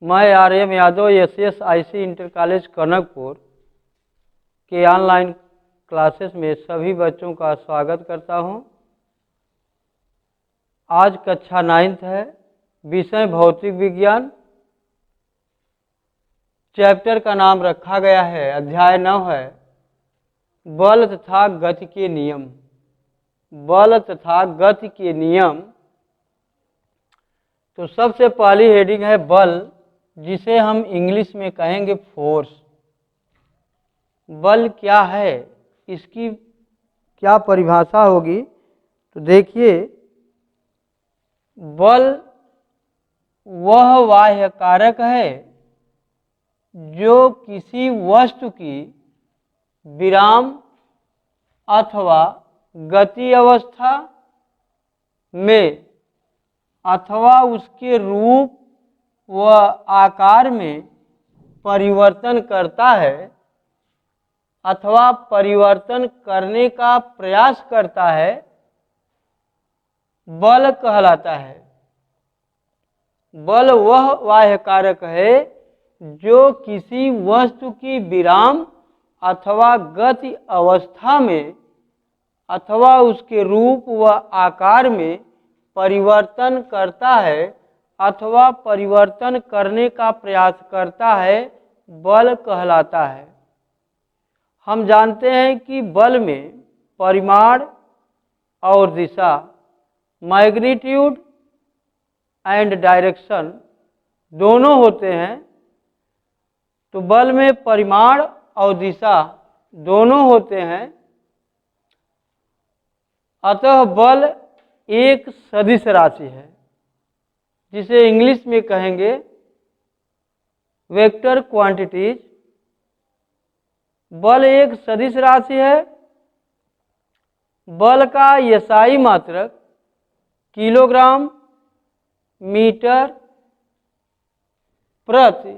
मैं Aryam Yadav SSIC inter college Kanakpur के online classes में सभी बच्चों का स्वागत करता हूं। आज कक्षा 9th है, विषय भौतिक विज्ञान। चैप्टर का नाम रखा गया है, अध्याय 9 है बल तथा गति के नियम। बल तथा गति के नियम। तो सबसे पहली हेडिंग है बल, जिसे हम इंग्लिश में कहेंगे फोर्स। बल क्या है, इसकी क्या परिभाषा होगी? तो देखिए, बल वह बाह्य कारक है जो किसी वस्तु की विराम अथवा गति अवस्था में अथवा उसके रूप व आकार में परिवर्तन करता है अथवा परिवर्तन करने का प्रयास करता है, बल कहलाता है। बल वह बाह्य कारक है जो किसी वस्तु की विराम अथवा गति अवस्था में अथवा उसके रूप व आकार में परिवर्तन करता है अथवा परिवर्तन करने का प्रयास करता है, बल कहलाता है। हम जानते हैं कि बल में परिमाण और दिशा, मैग्नीट्यूड एंड डायरेक्शन दोनों होते हैं। तो बल में परिमाण और दिशा दोनों होते हैं, अतः बल एक सदिश राशि है, जिसे इंग्लिश में कहेंगे वेक्टर क्वांटिटीज। बल एक सदिश राशि है। बल का SI मात्रक किलोग्राम मीटर प्रति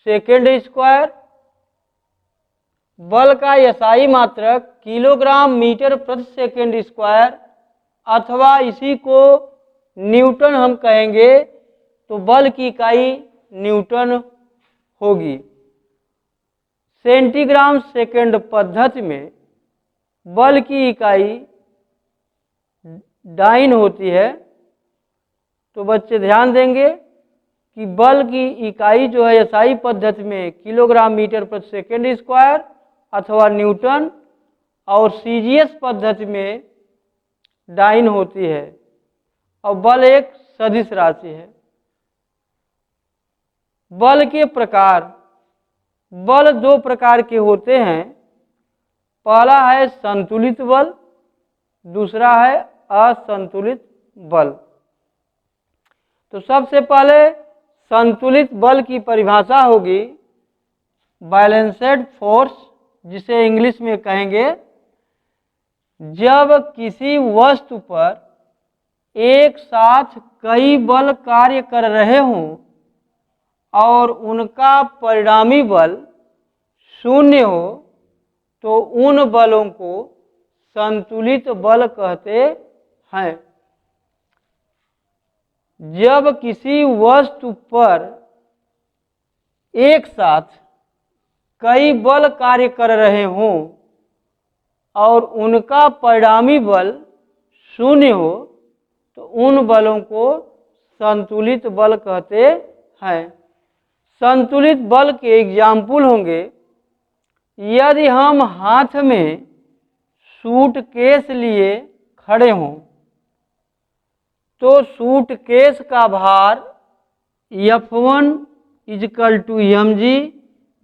सेकेंड स्क्वायर। बल का SI मात्रक किलोग्राम मीटर प्रति सेकेंड स्क्वायर अथवा इसी को न्यूटन हम कहेंगे, तो बल की इकाई न्यूटन होगी। सेंटीग्राम सेकेंड पद्धति में बल की इकाई डाइन होती है। तो बच्चे ध्यान देंगे कि बल की इकाई जो है SI पद्धति में किलोग्राम मीटर प्रति सेकेंड स्क्वायर अथवा न्यूटन, और CGS पद्धति में डाइन होती है, और बल एक सदिश राशि है। बल के प्रकार। बल दो प्रकार के होते हैं। पहला है संतुलित बल, दूसरा है असंतुलित बल। तो सबसे पहले संतुलित बल की परिभाषा होगी बैलेंस्ड फोर्स, जिसे इंग्लिश में कहेंगे जब किसी वस्तु पर एक साथ कई बल कार्य कर रहे हों और उनका परिणामी बल शून्य हो, तो उन बलों को संतुलित बल कहते हैं। जब किसी वस्तु पर एक साथ कई बल कार्य कर रहे हों और उनका परिणामी बल शून्य हो, तो उन बलों को संतुलित बल कहते हैं। संतुलित बल के एग्जाम्पल होंगे, यदि हम हाथ में सूटकेस लिए खड़े हों तो सूटकेस का भार F1 = mg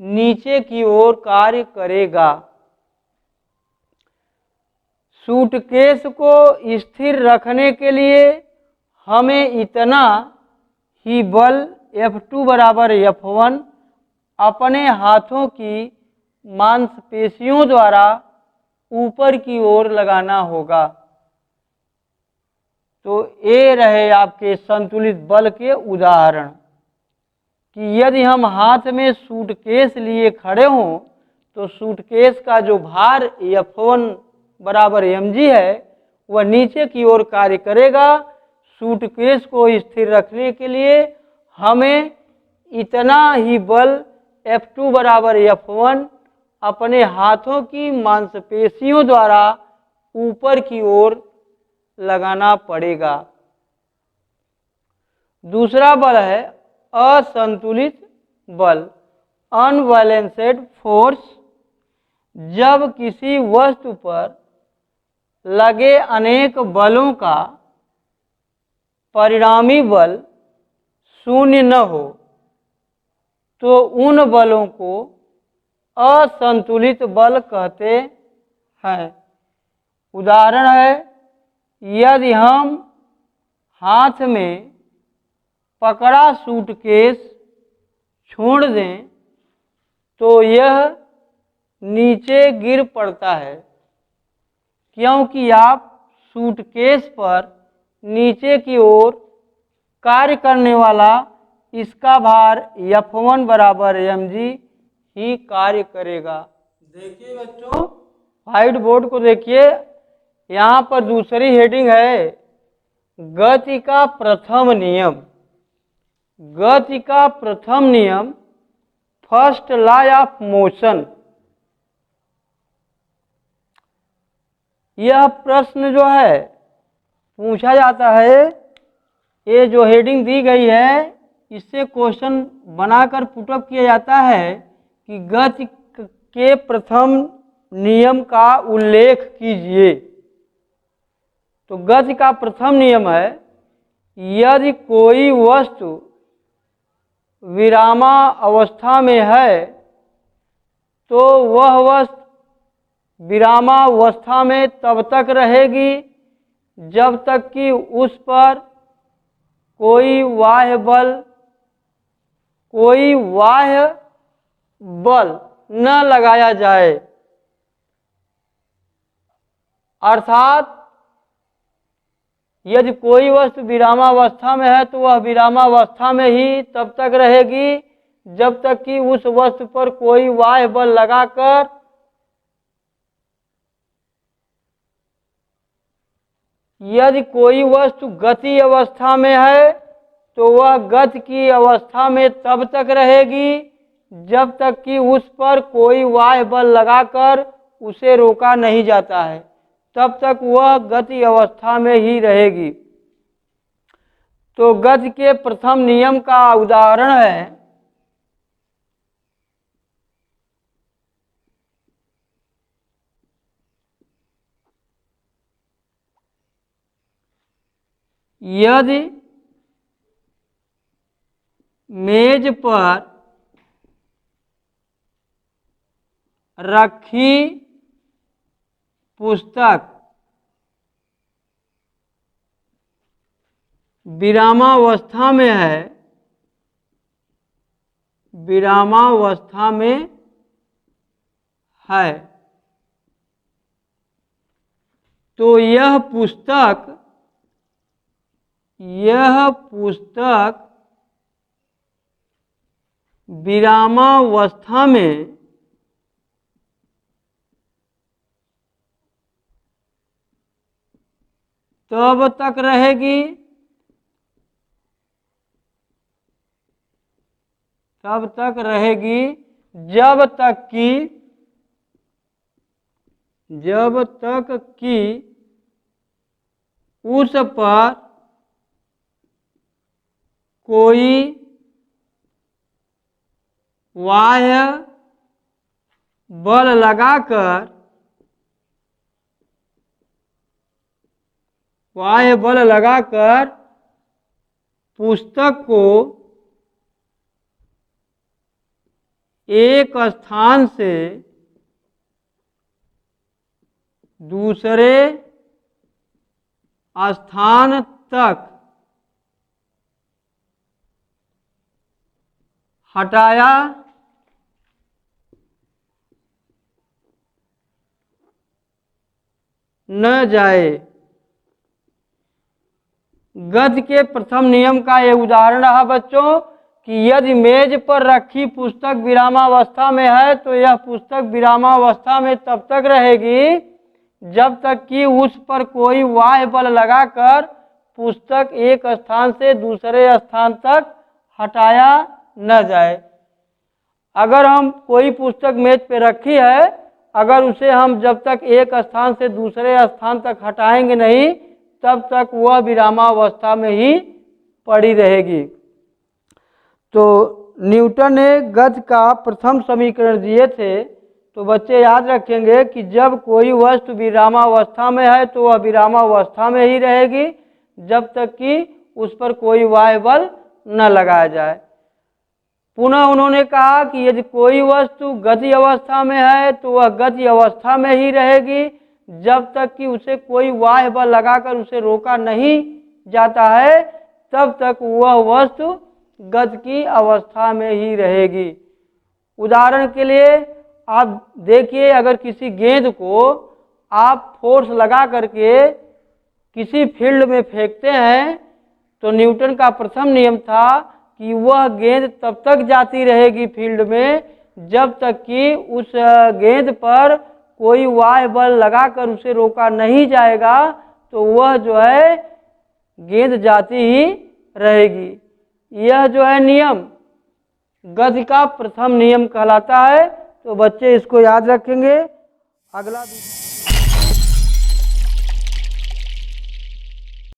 नीचे की ओर कार्य करेगा। सूटकेस को स्थिर रखने के लिए हमें इतना ही बल F2 = F1 अपने हाथों की मांसपेशियों द्वारा ऊपर की ओर लगाना होगा। तो ये रहे आपके संतुलित बल के उदाहरण, कि यदि हम हाथ में सूटकेस लिए खड़े हों तो सूटकेस का जो भार F1 = mg है, वह नीचे की ओर कार्य करेगा। सूटकेस को स्थिर रखने के लिए हमें इतना ही बल F2 बराबर F1 अपने हाथों की मांसपेशियों द्वारा ऊपर की ओर लगाना पड़ेगा। दूसरा बल है असंतुलित बल, अनबैलेंस्ड फोर्स। जब किसी वस्तु पर लगे अनेक बलों का परिणामी बल शून्य न हो तो उन बलों को असंतुलित बल कहते हैं। उदाहरण है, यदि हम हाथ में पकड़ा सूटकेस छोड़ दें तो यह नीचे गिर पड़ता है, क्योंकि आप सूटकेस पर नीचे की ओर कार्य करने वाला इसका भार F1 बराबर mg ही कार्य करेगा। देखिए बच्चों, व्हाइट बोर्ड को देखिए, यहाँ पर दूसरी हेडिंग है गति का प्रथम नियम। गति का प्रथम नियम, फर्स्ट लॉ ऑफ मोशन। यह प्रश्न जो है पूछा जाता है, ये जो हेडिंग दी गई है इससे क्वेश्चन बनाकर पुटअप किया जाता है कि गति के प्रथम नियम का उल्लेख कीजिए। तो गति का प्रथम नियम है, यदि कोई वस्तु विरामावस्था में है तो वह वस्तु विरामावस्था में तब तक रहेगी जब तक कि उस पर कोई बाह्य बल न लगाया जाए। अर्थात यदि कोई वस्तु विरामावस्था में है तो वह विरामावस्था में ही तब तक रहेगी जब तक कि उस वस्तु पर कोई बाह्य बल लगाकर यदि कोई वस्तु गति अवस्था में है तो वह गति की अवस्था में तब तक रहेगी जब तक कि उस पर कोई बाह्य बल लगाकर उसे रोका नहीं जाता है, तब तक वह गति अवस्था में ही रहेगी। तो गति के प्रथम नियम का उदाहरण है यदि मेज पर रखी पुस्तक विरामावस्था में है, विरामावस्था में है, तो यह पुस्तक विरामावस्था में तब तक रहेगी जब तक कि उस पर कोई बाह्य बल लगाकर पुस्तक को एक स्थान से दूसरे स्थान तक हटाया न जाए। गति के प्रथम नियम का यह उदाहरण रहा बच्चों कि यदि मेज पर रखी पुस्तक विरामावस्था में है तो यह पुस्तक विरामावस्था में तब तक रहेगी जब तक कि उस पर कोई बाह्य बल लगाकर पुस्तक एक स्थान से दूसरे स्थान तक हटाया न जाए। अगर हम कोई पुस्तक मेज पे रखी है, अगर उसे हम जब तक एक स्थान से दूसरे स्थान तक हटाएंगे नहीं, तब तक वह विरामावस्था में ही पड़ी रहेगी। तो न्यूटन ने गति का प्रथम समीकरण दिए थे। तो बच्चे याद रखेंगे कि जब कोई वस्तु विरामावस्था में है तो वह विरामावस्था में ही रहेगी, जब तक कि उस पर कोई बाह्य बल न लगाया जाए। पुनः उन्होंने कहा कि यदि कोई वस्तु गति अवस्था में है तो वह गति अवस्था में ही रहेगी, जब तक कि उसे कोई बाह्य बल लगाकर उसे रोका नहीं जाता है, तब तक वह वस्तु गति की अवस्था में ही रहेगी। उदाहरण के लिए आप देखिए, अगर किसी गेंद को आप फोर्स लगा करके किसी फील्ड में फेंकते हैं, तो न्यूटन का प्रथम नियम था कि वह गेंद तब तक जाती रहेगी फील्ड में जब तक कि उस गेंद पर कोई बाह्य बल लगाकर उसे रोका नहीं जाएगा, तो वह जो है गेंद जाती ही रहेगी। यह जो है नियम गति का प्रथम नियम कहलाता है। तो बच्चे इसको याद रखेंगे। अगला